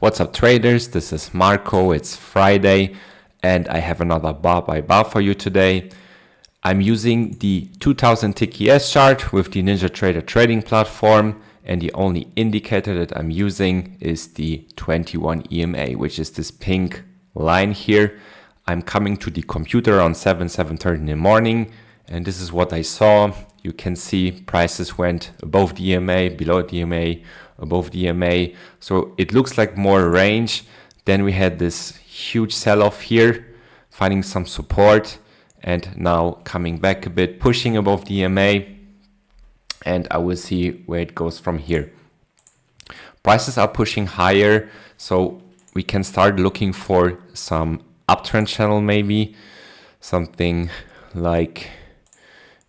What's up traders, this is Marco, it's Friday and I have another bar by bar for you today. I'm using the 2000 tick ES chart with the Ninjatrader trading platform, and the only indicator that I'm using is the 21 EMA, which is this pink line here. I'm coming to the computer around 7:30 in the morning, and this is what I saw. You can see prices went above the EMA, below the EMA, above the EMA. So it looks like more range. Then we had this huge sell-off here, finding some support, and now coming back a bit, pushing above the EMA, and I will see where it goes from here. Prices are pushing higher, so we can start looking for some uptrend channel, maybe something like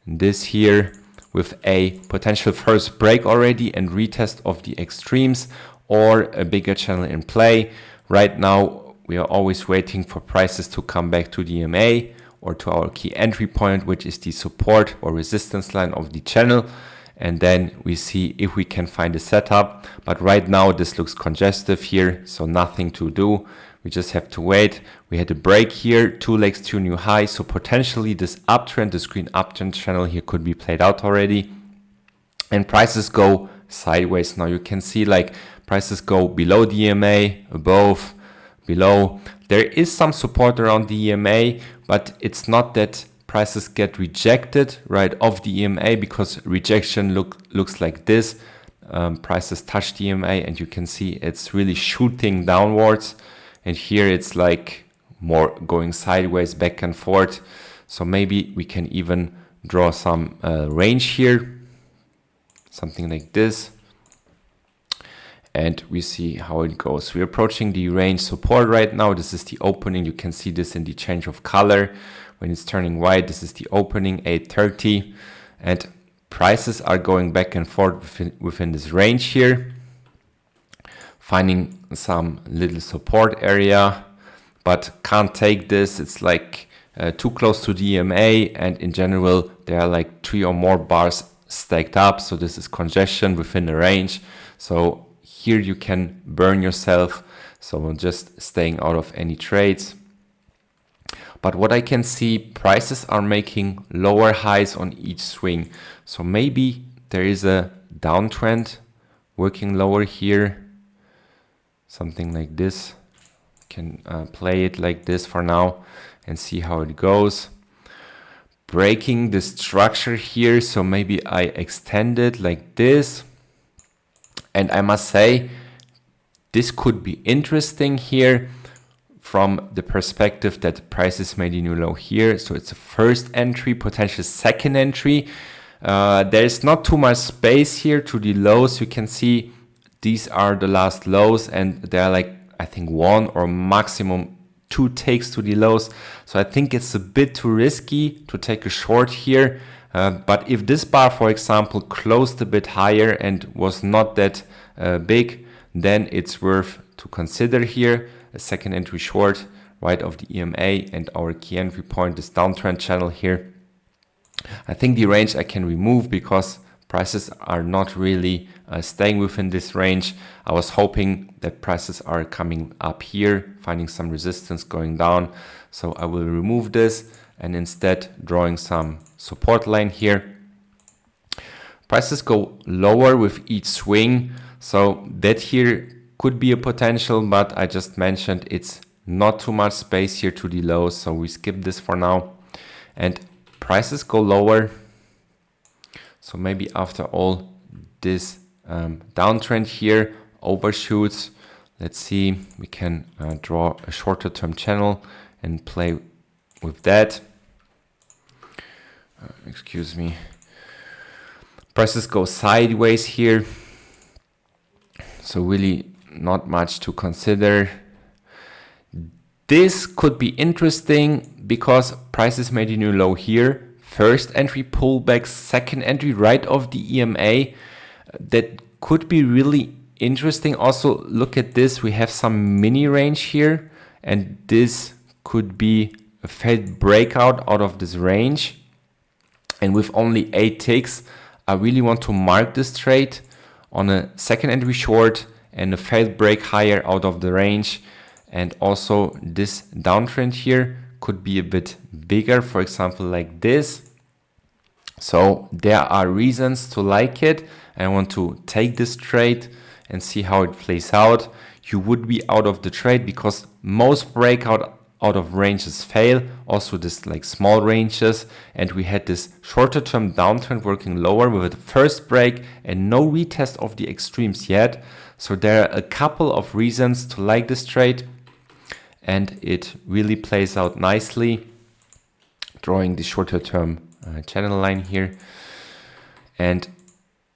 this here, with a potential first break already and retest of the extremes, or a bigger channel in play. Right now we are always waiting for prices to come back to the EMA or to our key entry point, which is the support or resistance line of the channel, and then we see if we can find a setup. But right now this looks congestive here, so nothing to do. We just have to wait. We had a break here, 2 legs to new high, so potentially this uptrend, this green uptrend channel here could be played out already, and prices go sideways. Now you can see like prices go below the EMA, above, below. There is some support around the EMA, but it's not that prices get rejected right off the EMA, because rejection looks like this. Prices touch the EMA and you can see it's really shooting downwards. And here it's like more going sideways, back and forth. So maybe we can even draw some range here, something like this. And we see how it goes. We're approaching the range support right now. This is the opening. You can see this in the change of color. When it's turning white, this is the opening, 8:30. And prices are going back and forth within this range here, finding some little support area, but can't take this. It's like too close to the EMA, and in general there are like 3 or more bars stacked up, so this is congestion within the range. So here you can burn yourself, so just staying out of any trades. But what I can see, prices are making lower highs on each swing, so maybe there is a downtrend working lower here, something like this. Can play it like this for now and see how it goes. Breaking the structure here, so maybe I extend it like this. And I must say, this could be interesting here from the perspective that prices made a new low here. So it's a first entry, potential second entry. There's not too much space here to the lows. You can see these are the last lows, and they're like, I think 1 or maximum 2 takes to the lows. So I think it's a bit too risky to take a short here. But if this bar, for example, closed a bit higher and was not that big, then it's worth to consider here a second entry short right of the EMA and our key entry point, this downtrend channel here. I think the range I can remove because prices are not really staying within this range. I was hoping that prices are coming up here, finding some resistance, going down. So I will remove this and instead drawing some support line here. Prices go lower with each swing, so that here could be a potential, but I just mentioned it's not too much space here to the lows, so we skip this for now. And prices go lower, so maybe after all this downtrend here overshoots. Let's see, we can draw a shorter term channel and play with that. Excuse me. Prices go sideways here, so really not much to consider. This could be interesting because prices made a new low here. First entry pullback, second entry right of the EMA. That could be really interesting. Also, look at this. We have some mini range here, and this could be a failed breakout out of this range. And with only 8 ticks, I really want to mark this trade on a second entry short and a failed break higher out of the range. And also this downtrend here could be a bit bigger, for example, like this. So there are reasons to like it. I want to take this trade and see how it plays out. You would be out of the trade because most breakout out of ranges fail, also this like small ranges, and we had this shorter term downtrend working lower with the first break and no retest of the extremes yet. So there are a couple of reasons to like this trade, and it really plays out nicely, drawing the shorter term channel line here. And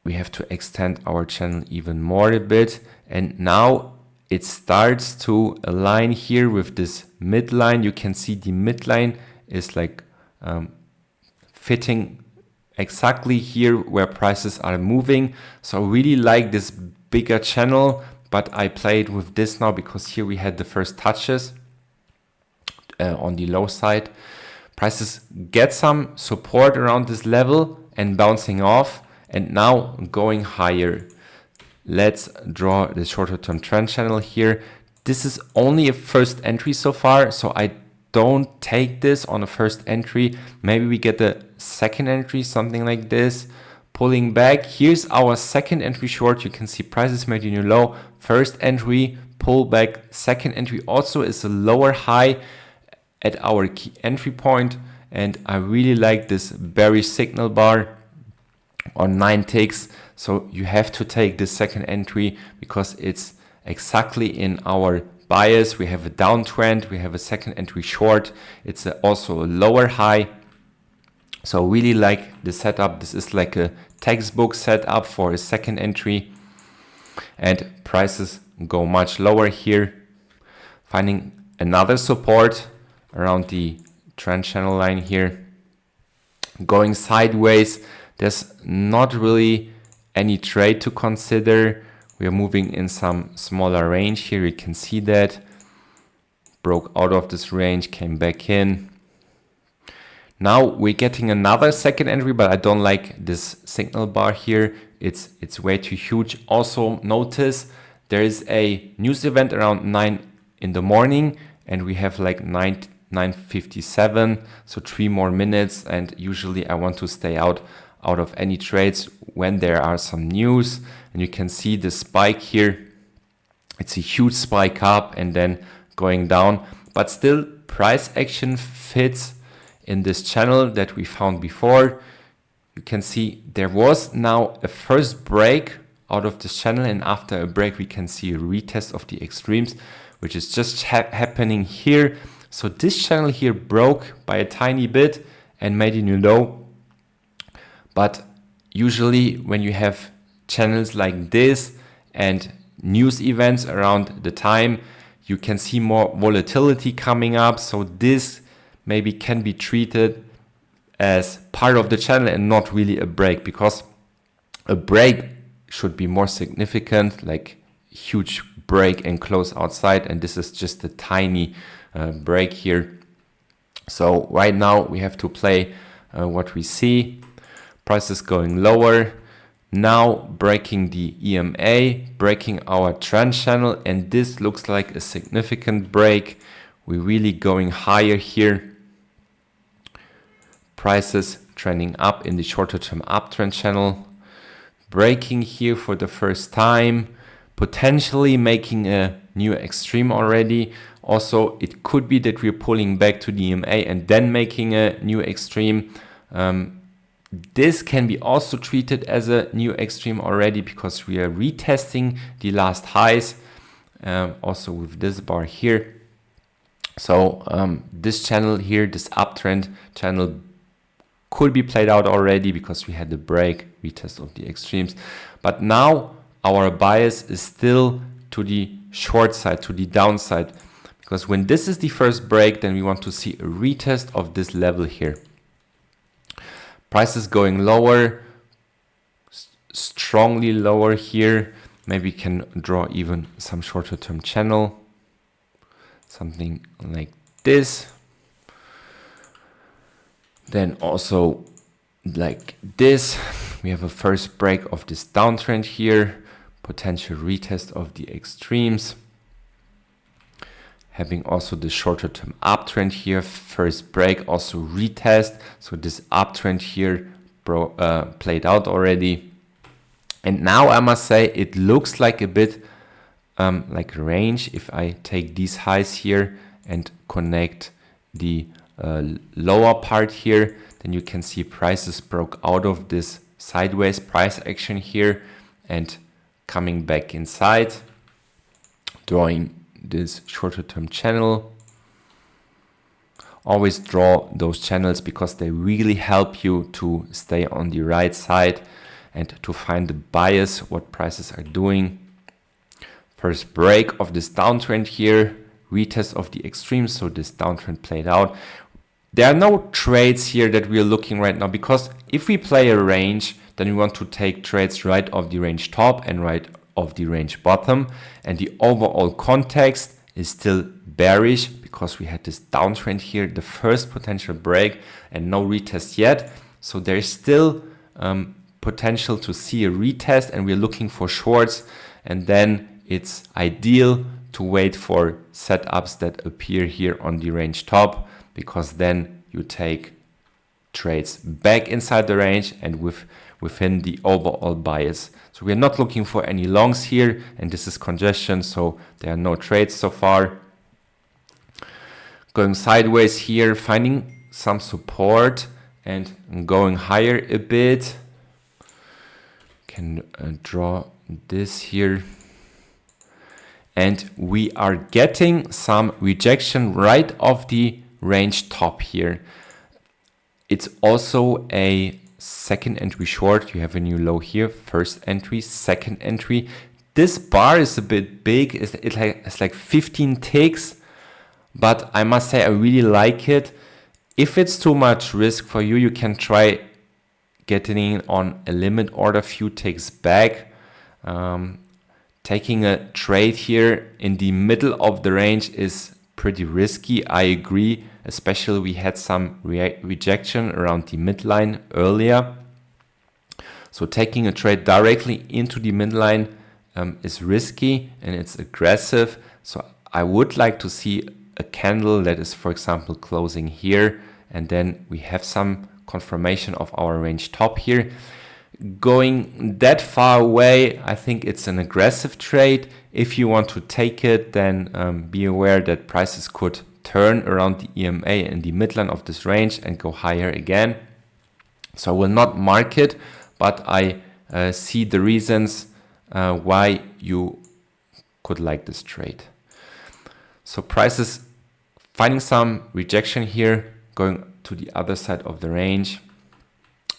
we have to extend our channel even more a bit, and now it starts to align here with this midline. You can see the midline is like fitting exactly here where prices are moving. So I really like this bigger channel, but I played with this now because here we had the first touches on the low side. Prices get some support around this level and bouncing off, and now going higher. Let's draw the shorter term trend channel here. This is only a first entry so far, so I don't take this on a first entry. Maybe we get the second entry, something like this. Pulling back, here's our second entry short. You can see prices made a new low. First entry, pull back. Second entry also is a lower high at our key entry point. And I really like this bearish signal bar on 9 ticks. So you have to take this second entry because it's exactly in our bias. We have a downtrend, we have a second entry short. It's also a lower high. So really like the setup. This is like a textbook setup for a second entry, and prices go much lower here. Finding another support around the trend channel line here. Going sideways, there's not really any trade to consider. We are moving in some smaller range here. You can see that. Broke out of this range, came back in. Now we're getting another second entry, but I don't like this signal bar here. It's way too huge. Also notice there is a news event around 9 in the morning, and we have like 9:57, so 3 more minutes. And usually I want to stay out of any trades when there are some news. And you can see the spike here. It's a huge spike up and then going down, but still price action fits in this channel that we found before. You can see there was now a first break out of this channel, and after a break we can see a retest of the extremes, which is just happening here. So this channel here broke by a tiny bit and made a new low. But usually when you have channels like this and news events around the time, you can see more volatility coming up. So this maybe can be treated as part of the channel and not really a break, because a break should be more significant, like huge break and close outside, and this is just a tiny break here. So right now we have to play what we see. Prices going lower, now breaking the EMA, breaking our trend channel, and this looks like a significant break. We're really going higher here. Prices trending up in the shorter term uptrend channel, breaking here for the first time, potentially making a new extreme already. Also, it could be that we're pulling back to the EMA and then making a new extreme. This can be also treated as a new extreme already, because we are retesting the last highs, also with this bar here. So this channel here, this uptrend channel, could be played out already because we had the break, retest of the extremes. But now our bias is still to the short side, to the downside, because when this is the first break, then we want to see a retest of this level here. Prices going lower, strongly lower here. Maybe we can draw even some shorter term channel, something like this. Then also like this, we have a first break of this downtrend here, potential retest of the extremes. Having also the shorter term uptrend here, first break, also retest. So this uptrend here played out already. And now I must say it looks like a bit like a range. If I take these highs here and connect the lower part here, then you can see prices broke out of this sideways price action here and coming back inside, drawing this shorter term channel. Always draw those channels because they really help you to stay on the right side and to find the bias, what prices are doing. First break of this downtrend here, retest of the extremes, so this downtrend played out. There are no trades here that we are looking right now, because if we play a range, then we want to take trades right of the range top and right of the range bottom, and the overall context is still bearish because we had this downtrend here, the first potential break and no retest yet. So there is still potential to see a retest, and we're looking for shorts, and then it's ideal to wait for setups that appear here on the range top, because then you take trades back inside the range and within the overall bias. So we're not looking for any longs here, and this is congestion, so there are no trades so far. Going sideways here, finding some support and going higher a bit. Can draw this here. And we are getting some rejection right off the range top here. It's also a second entry short. You have a new low here, first entry, second entry. This bar is a bit big. It has like 15 ticks, but I must say I really like it. If it's too much risk for you, you can try getting in on a limit order, few ticks back. Taking a trade here in the middle of the range is pretty risky. I agree, especially we had some rejection around the midline earlier. So taking a trade directly into the midline is risky and it's aggressive. So I would like to see a candle that is, for example, closing here, and then we have some confirmation of our range top here. Going that far away, I think it's an aggressive trade. If you want to take it, then be aware that prices could turn around the EMA and the midline of this range and go higher again. So I will not mark it, but I see the reasons why you could like this trade. So prices finding some rejection here, going to the other side of the range,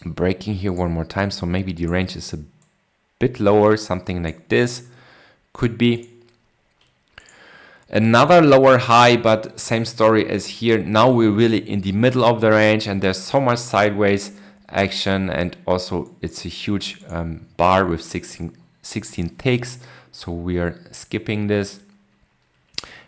breaking here one more time. So maybe the range is a bit lower, something like this could be. Another lower high, but same story as here. Now we're really in the middle of the range and there's so much sideways action, and also it's a huge bar with 16 ticks. So we are skipping this.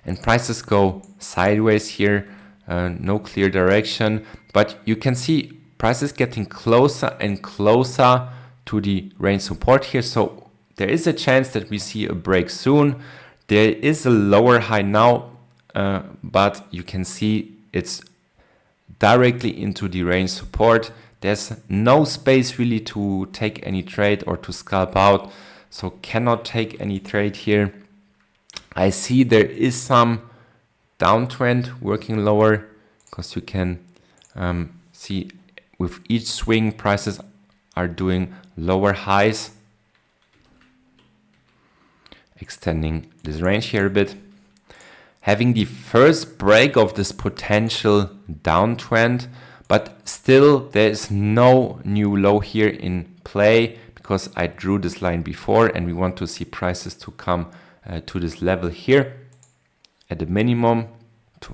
And prices go sideways here, no clear direction, but you can see prices getting closer and closer to the range support here. So there is a chance that we see a break soon. There is a lower high now, but you can see it's directly into the range support. There's no space really to take any trade or to scalp out, so cannot take any trade here. I see there is some downtrend working lower, because you can see with each swing prices are doing lower highs, extending this range here a bit. Having the first break of this potential downtrend, but still there is no new low here in play, because I drew this line before and we want to see prices to come to this level here at the minimum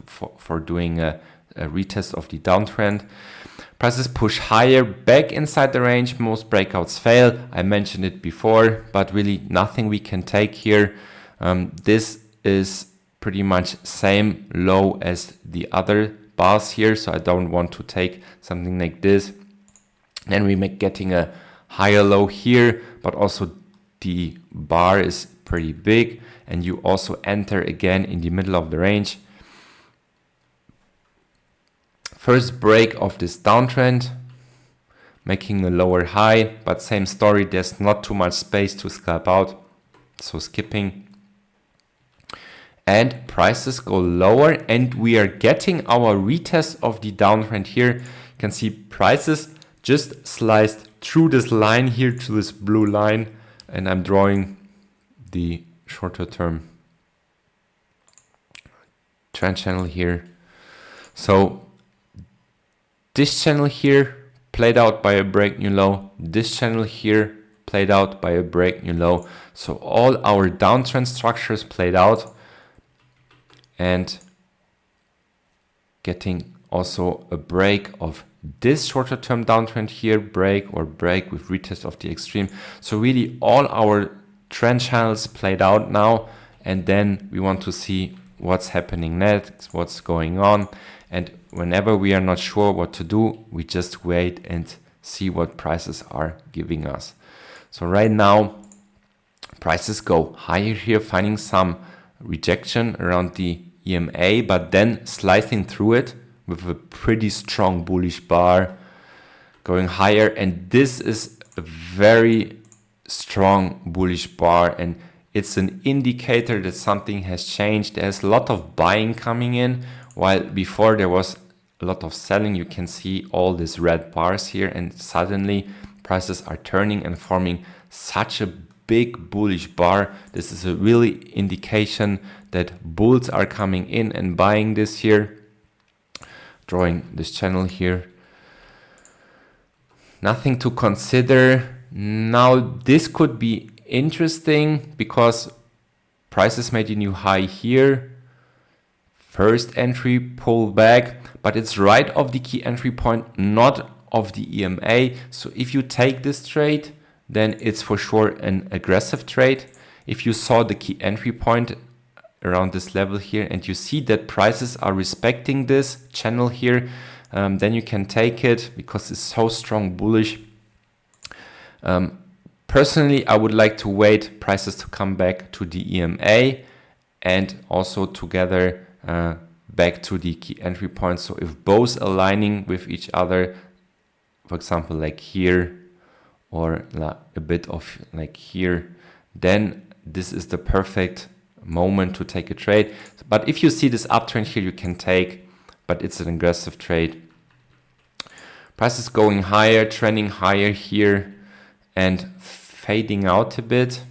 for doing a retest of the downtrend. Prices push higher back inside the range. Most breakouts fail. I mentioned it before, but really nothing we can take here. This is pretty much same low as the other bars here, so I don't want to take something like this. Then we make getting a higher low here, but also the bar is pretty big, and you also enter again in the middle of the range. First break of this downtrend, making a lower high, but same story, there's not too much space to scalp out, so skipping. And prices go lower, and we are getting our retest of the downtrend here. You can see prices just sliced through this line here to this blue line, and I'm drawing the shorter term trend channel here. So this channel here played out by a break new low. This channel here played out by a break new low. So all our downtrend structures played out, and getting also a break of this shorter term downtrend here, break with retest of the extreme. So really all our trend channels played out now, and then we want to see what's happening next, what's going on. And whenever we are not sure what to do, we just wait and see what prices are giving us. So right now prices go higher here, finding some rejection around the EMA, but then slicing through it with a pretty strong bullish bar, going higher. And this is a very strong bullish bar, and it's an indicator that something has changed. There's a lot of buying coming in, while before there was a lot of selling. You can see all these red bars here, and suddenly prices are turning and forming such a big bullish bar. This is a really indication that bulls are coming in and buying this here. Drawing this channel here. Nothing to consider. Now this could be interesting because prices made a new high here. First entry, pull back, but it's right of the key entry point, not of the EMA. So if you take this trade, then it's for sure an aggressive trade. If you saw the key entry point around this level here and you see that prices are respecting this channel here, then you can take it because it's so strong bullish. Personally, I would like to wait prices to come back to the EMA and also together back to the key entry point. So if both aligning with each other, for example, like here or a bit of like here, then this is the perfect moment to take a trade. But if you see this uptrend here, you can take, but it's an aggressive trade. Prices going higher, trending higher here and fading out a bit.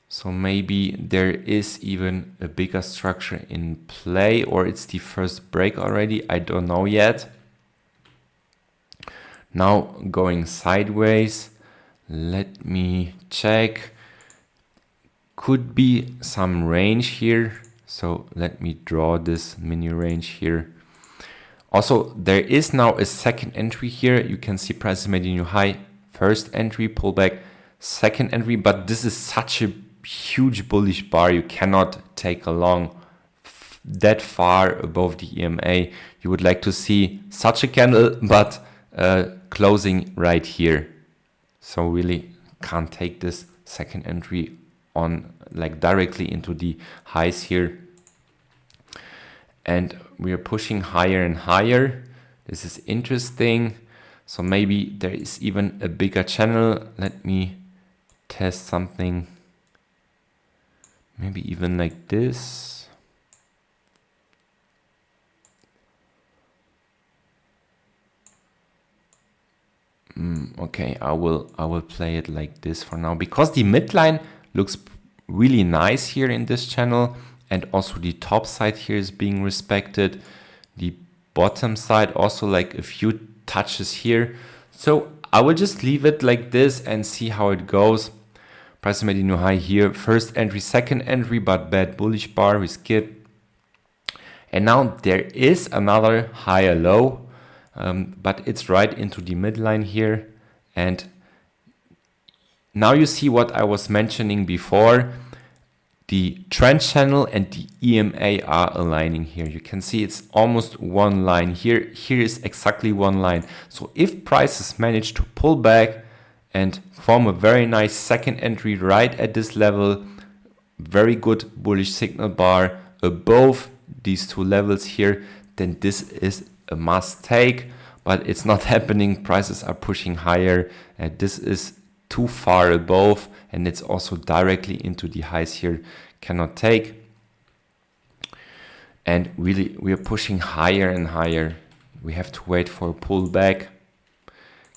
So maybe there is even a bigger structure in play, or it's the first break already. I don't know yet. Now going sideways, let me check. Could be some range here. So let me draw this mini range here. Also, there is now a second entry here. You can see prices made a new high. First entry, pullback, second entry, but this is such a huge bullish bar. You cannot take along that far above the EMA. You would like to see such a candle, but closing right here. So really can't take this second entry on like directly into the highs here. And we are pushing higher and higher. This is interesting. So maybe there is even a bigger channel. Let me test something. Maybe even like this. Okay, I will play it like this for now, because the midline looks really nice here in this channel, and also the top side here is being respected. The bottom side also like a few touches here. So I will just leave it like this and see how it goes. Price made a new high here. First entry, second entry, but bad bullish bar. We skip. And now there is another higher low, but it's right into the midline here. And now you see what I was mentioning before. The trend channel and the EMA are aligning here. You can see it's almost one line here. Here is exactly one line. So if prices manage to pull back and form a very nice second entry right at this level. Very good bullish signal bar above these two levels here, then this is a must take, but it's not happening. Prices are pushing higher, and this is too far above, and it's also directly into the highs here. Cannot take. And really, we are pushing higher and higher. We have to wait for a pullback.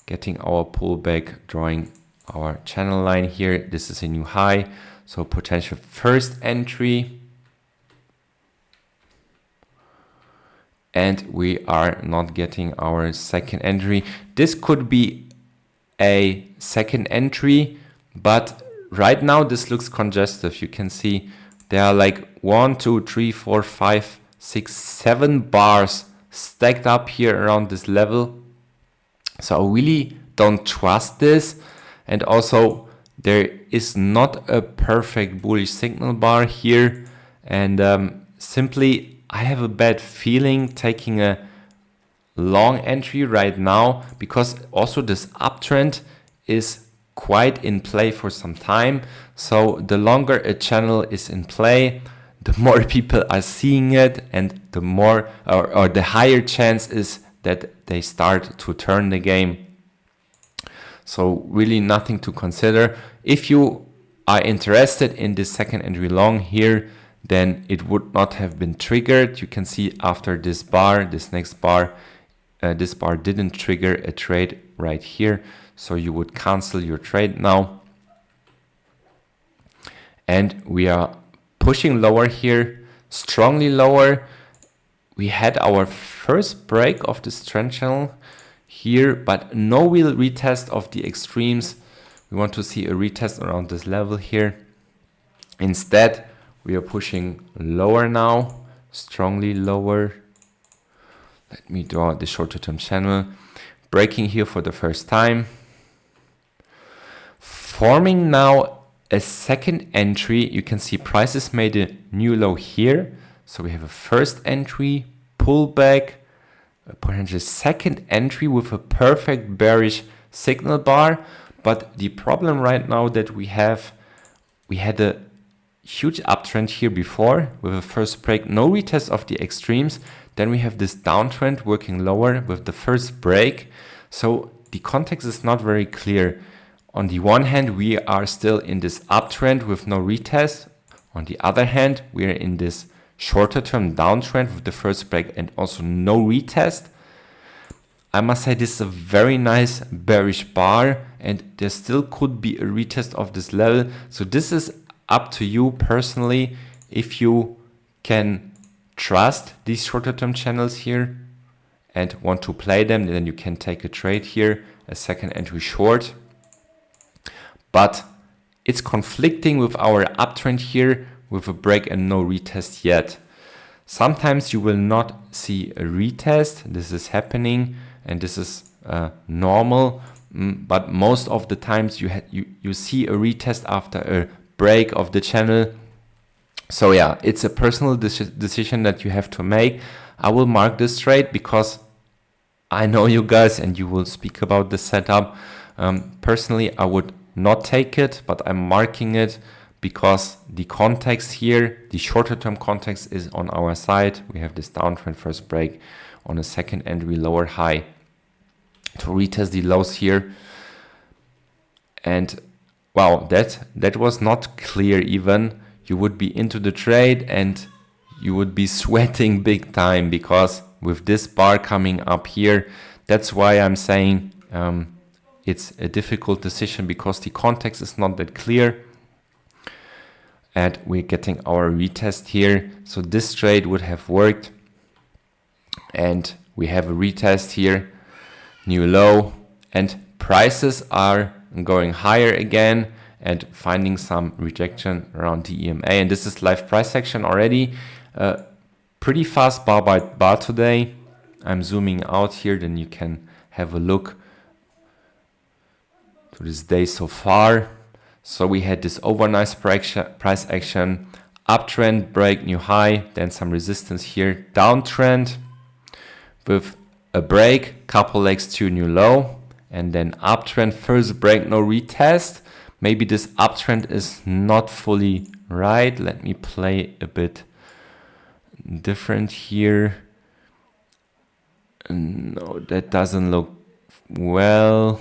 Getting our pullback, drawing our channel line here. This is a new high, so potential first entry. And we are not getting our second entry. This could be a second entry, but right now this looks congested. You can see there are like 1, 2, 3, 4, 5, 6, 7 bars stacked up here around this level. So I really don't trust this. And also there is not a perfect bullish signal bar here. And simply I have a bad feeling taking a long entry right now, because also this uptrend is quite in play for some time. So the longer a channel is in play, the more people are seeing it, and the more or the higher chance is that they start to turn the game. So really nothing to consider. If you are interested in this second entry long here, then it would not have been triggered. You can see after this bar, this next bar, this bar didn't trigger a trade right here. So you would cancel your trade now. And we are pushing lower here, strongly lower. We had our first break of this trend channel here, but no real retest of the extremes. We want to see a retest around this level here. Instead, we are pushing lower now, strongly lower. Let me draw the shorter term channel. Breaking here for the first time. Forming now a second entry. You can see prices made a new low here. So we have a first entry, pullback, a potential second entry with a perfect bearish signal bar. But the problem right now that we had a huge uptrend here before with a first break, no retest of the extremes. Then we have this downtrend working lower with the first break. So the context is not very clear. On the one hand, we are still in this uptrend with no retest. On the other hand, we are in this shorter term downtrend with the first break and also no retest. I must say this is a very nice bearish bar, and there still could be a retest of this level. So this is up to you personally if you can trust these shorter term channels here and want to play them. Then you can take a trade here, a second entry short. But it's conflicting with our uptrend here with a break and no retest yet. Sometimes you will not see a retest. This is happening, and this is normal. But most of the times you see a retest after a break of the channel. So yeah, it's a personal decision that you have to make. I will mark this trade because I know you guys and you will speak about the setup. Personally, I would not take it, but I'm marking it because the context here, the shorter term context is on our side. We have this downtrend first break on a second entry lower high to retest the lows here. And wow, that was not clear even. You would be into the trade and you would be sweating big time, because with this bar coming up here, that's why I'm saying it's a difficult decision, because the context is not that clear. And we're getting our retest here. So this trade would have worked. And we have a retest here, new low, and prices are going higher again and finding some rejection around the EMA. And this is live price action already. Pretty fast bar by bar today. I'm zooming out here, then you can have a look to this day so far. So we had this overnight price action, uptrend, break, new high, then some resistance here, downtrend with a break, couple legs to new low, and then uptrend, first break, no retest. Maybe this uptrend is not fully right. Let me play a bit different here. No, that doesn't look well.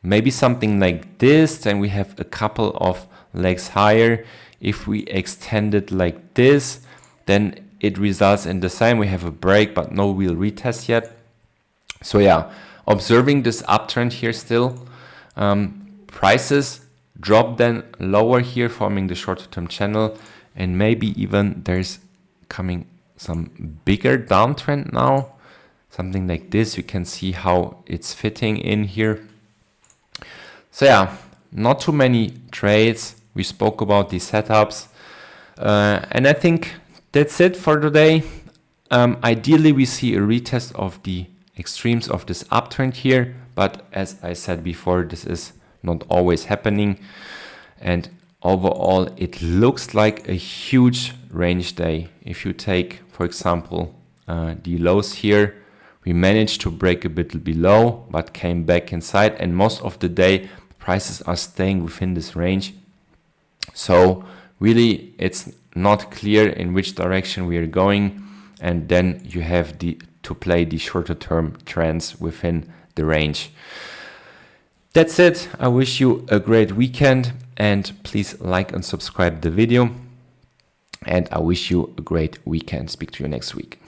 Maybe something like this, then we have a couple of legs higher. If we extend it like this, then it results in the same. We have a break, but no real retest yet. So yeah, observing this uptrend here still. Prices drop then lower here, forming the shorter term channel, and maybe even there's coming some bigger downtrend now. Something like this, you can see how it's fitting in here. So yeah, not too many trades. We spoke about these setups. And I think that's it for today. Ideally, we see a retest of the extremes of this uptrend here. But as I said before, this is not always happening. And overall, it looks like a huge range day. If you take, for example, the lows here, we managed to break a bit below, but came back inside. And most of the day, prices are staying within this range. So really, it's not clear in which direction we are going. And then you have to play the shorter term trends within the range. That's it. I wish you a great weekend, and please like and subscribe the video. And I wish you a great weekend. Speak to you next week.